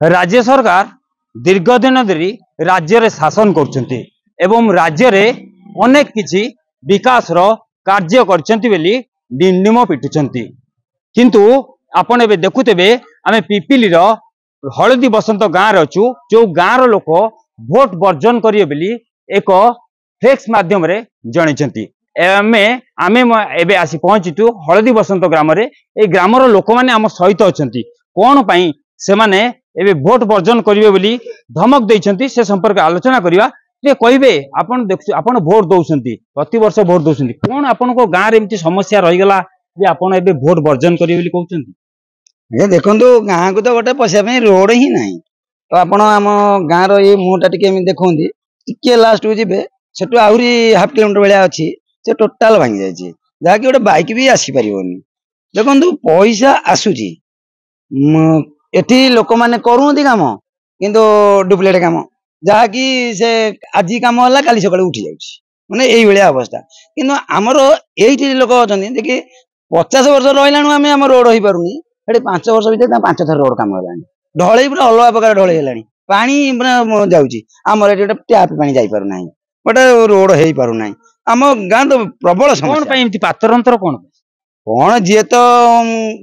राज्य सरकार दीर्घ दिन धरी राज्य रे शासन करछंती एवं राज्य रे अनेक किछि विकास रो कार्य करछंती बेली डिंडिम पिटुछंती किंतु आपण एबे देखुतेबे आमे पिपिली रो हळदी बसंत गाँव अच्छु जो गाँव लोक भोट वर्जन करिए बेली एक फ्लेक्स माध्यम रे जणिछंती आमे एबे आसी पहुंचितु हळदी बसंत ग्राम रे ए ग्रामर लोक माने आम सहित अछंती कोन पई से माने एबे भोट वर्जन करिवे बोली धमक देइछंती से संपर्क आलोचना करिवा जे कहिबे आपण देखु आपण भोट दउछंती प्रति वर्ष भोट दउछंती कोन आपण को गाँव रे एमती समस्या रहि गेला जे आपण एबे भोट वर्जन करिवे बोली कहउछंती ये देखंतु गाँ को तो गोटे पशिया पे रोड ही नहीं तो आपण आम गाँव रो ये मुहटा टिके देखंती टिके लास्ट को जिबे सेटु आहुरी हाफ किलोमीटर बेलिया अछि से टोटाल भांगी जाय छी जाकी गोटे बाइक भी आसी परिवनी देखंतु पैसा आसुची एठी लोक माने करूंती काम किंतु डुप्लिकेट काम जाकी से आजी काम होला काली सकाळे उठी जाउची माने एई बेलिया अवस्था किंतु हमर एइठी लोक अछंती देखि 50 वर्ष रहिलानु आमे हम रोड होई पारुनी एठी 5 वर्ष भीतर 5 थर रोड काम हलानी ढळई पुरा अलवा प्रकार ढळई हलानी पानी जाउची हमर एठी गोटे टैप पानी जाई पारु नाही गोटे रोड हेई पारु नाही आम गाँ तो प्रबल समस्या पातरंतर कौन कौन जी तो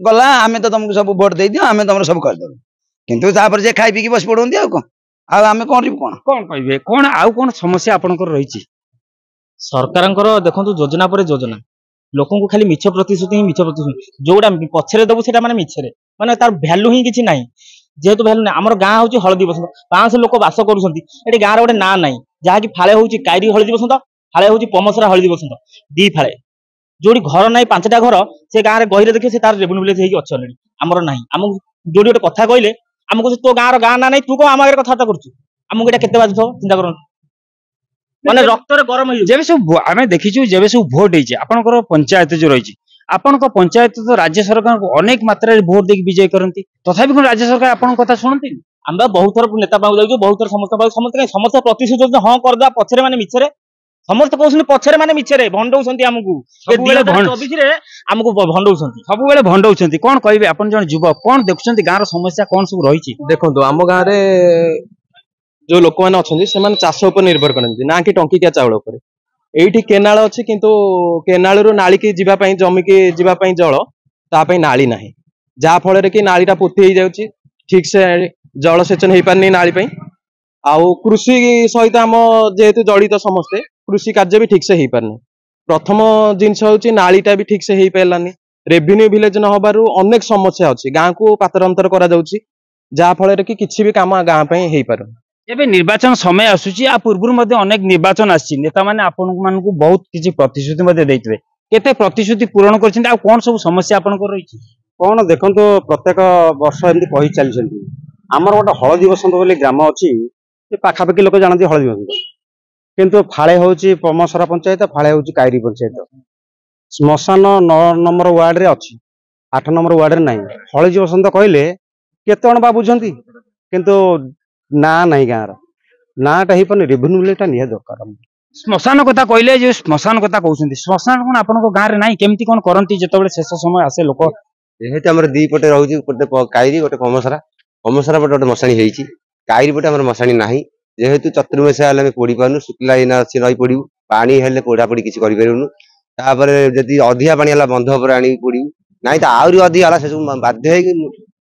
गला आम तो तुमको सब भोट दे दियो आम तुम सब करदेव किंतु तापर जे खाई पीकी बस पड़ती आम कौन कौन कहे कौन आउ कौन समस्या आपनकर रही सरकार देखो योजना पर योजना लोक को खाली मिछ प्रतिश्रुति ही मिछ प्रतिश्रुति जोड़ा पछरे देबू सेटा माने मिछरे माने तार वैल्यू ही किछि नाही जेहेतु वैल्यू ना हमर गाँ होची हळदी बसंत 500 लोक बास करूछंती एठी गाँ रे गोटे ना नाही जहा कि फाळे होची कायरी हळदी बसंत फाळे होची पमसरा हळदी बसंत दी फाळे जोड़ी घर ना 5टा घर से गाँव में गहिरे देखिए से तार रेवेन्यू विलेज अच्छे अलरेडी आमर ना आम जोड़ी गोटे कथा कहले आमको तो गाँव गाँ ना नहीं तू कौन आम आगे कथा करूँ आमको ये केते बाजू चिंता कर माने रक्तरे गरम हो जेबे सब आमे देखिछु जेबे सब भोट हेछि आपनकर पंचायत जो रहिछि आपनक पंचायत तो राज्य सरकार को अनेक मात्रा रे भोट देके विजय करंती तथापि कोन राज्य सरकार आपन कथा सुनंती हम बहुत थर नेता पाउ जाइछु बहुत थर समस्त प्रतिशोध हां कर दा पछरे माने मिछरे समस्त कहउछन पछरे माने मिछरे भंडौछंती हमकु ए 2024 रे हमकु भंडौछंती सब बेले भंडौछंती कोन कहिबे आपन जन युवक कोन देखुछंती गाँव रो समस्या कोन सब रहिछि देखंतु हम गाँव रे जो लोक माने अछंती सेमान चाष ऊपर निर्भर करंती ना कि टंकीकिया चावल ऊपर एठी केनाल अछि किंतु केनाल रो नाली की जीवा पई जमी की जीवा पई जळ ता पई नाली नाही जा फळ रे कि नालीटा पोथि हे जाउची ठीक से जल सेचन हे पारनी नाली पई आउ कृषि सहित आम जेहेतु जड़ित समस्ते कृषि कार्य भी ठीक से हो पारनी प्रथम जिनस हूँ नालीटा भी ठीक से हो पारानी रेवेन्यू विलेज न होबारु अनेक समस्या अच्छी गाँव को पातरंतर करा जाउची जहा फल कि किसी भी काम गाँव पे हो पार एबे निर्वाचन समय आसुची आ पूर्व मध्ये अनेक निर्वाचन आछि नेता माने आपन मानकु बहुत किछि प्रतिश्रुति मध्ये दैतबे केते प्रतिश्रुति पूर्ण करछिन आ कोन सब समस्या आपनकर रहिछि कोन देखंतो प्रत्येक वर्ष एमती कहि चलीछंती हमर गोटे हळदी बसंत बोली ग्राम अछि पाखापाखि लोक जानती हळदी बसंत किंतु फाळे होची पमसरा पंचायत फाळे होची कायरी पंचायत श्मशान 9 नंबर वार्ड रे अछि 8 नंबर वार्ड रे नाही हळदी बसंत कहले केते जण बा बुझंती किंतु ना नाही गाँव नाटा ही पर रेवेन्यू विलेजटा निया दरकार श्मशान कथा कहले जे श्मशान कथा कहउछंती श्मशान कोन आपन को गाँव रे नाही केमती कोन करंती जेतबेले शेष समय आसे लोक जेहेतु हमर दी पटे रहउची गोटे कायरी गोटे पमसरा पटे गोटे मसाणी हेइची कायरी पटे हमर मसाणी नाही जेहेतु चतुर्मास हेल्ले पोड़ी पारनु शुक्ला इना सी रही पड़ू पानी हेल्ले पोड़ा पोड़ी किसी करूँ तापर जदि अधिका पानी है बंध पर आनी पोड़ू ना तो आहरी अधिक है से सब बाध्य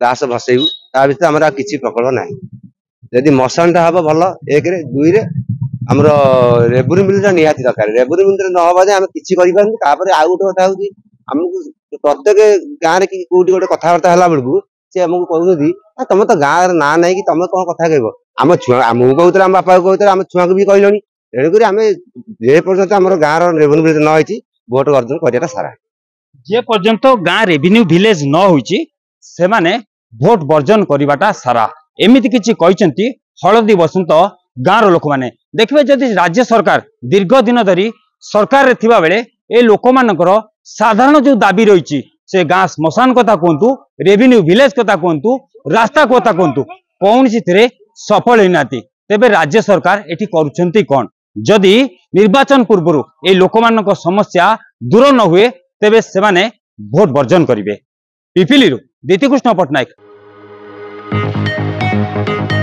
लाश भसैबू ता भर आम किसी प्रकल्प ना जदि मशाणटा हम भल 1 रे 2 रे आमर रेवेन्यू मिलटा निहाती दरकार रेवेन्यू मिल न हवा आम किसी कर आउ गोटे कथा हूँ आमको प्रत्येक गाँव में कौटी गोटे कथबार्ता है बेलू सी आमको कहते तुम तो गाँव ना ना कि तुम कौन कथा कह आम छुआ मुझे कहते आम बापा को कहते आम छुआ को भी कहलनी तेणुक आम जे पर्यंत आम गाँव रेवेन्यू विलेज न होती भोट अर्जन करवाटा सारा जे पर्यंत गाँ रेवेन्यू विलेज न होती से माने भोट वर्जन करवाटा सारा एमिति किछि कहिसेंती हळदी बसंत गाँव लोक माने देखबे जदि राज्य सरकार दीर्घ दिन धरी सरकार रे थिबा बेले ए लोक मानकर साधारण जो दाबी रही से गाँ श्मशान कथा कहतु रेवेन्यू विलेज कथा कहतु रास्ता कथा कहतु कौन सी सफल होना तेबे राज्य सरकार एटी करुछंती कौन जदि निर्वाचन पूर्व ए लोक मानक समस्या दूर न हुए तेबे से माने भोट वर्जन करिवे पिपिली दीतिकृष्ण पट्टनायक। है।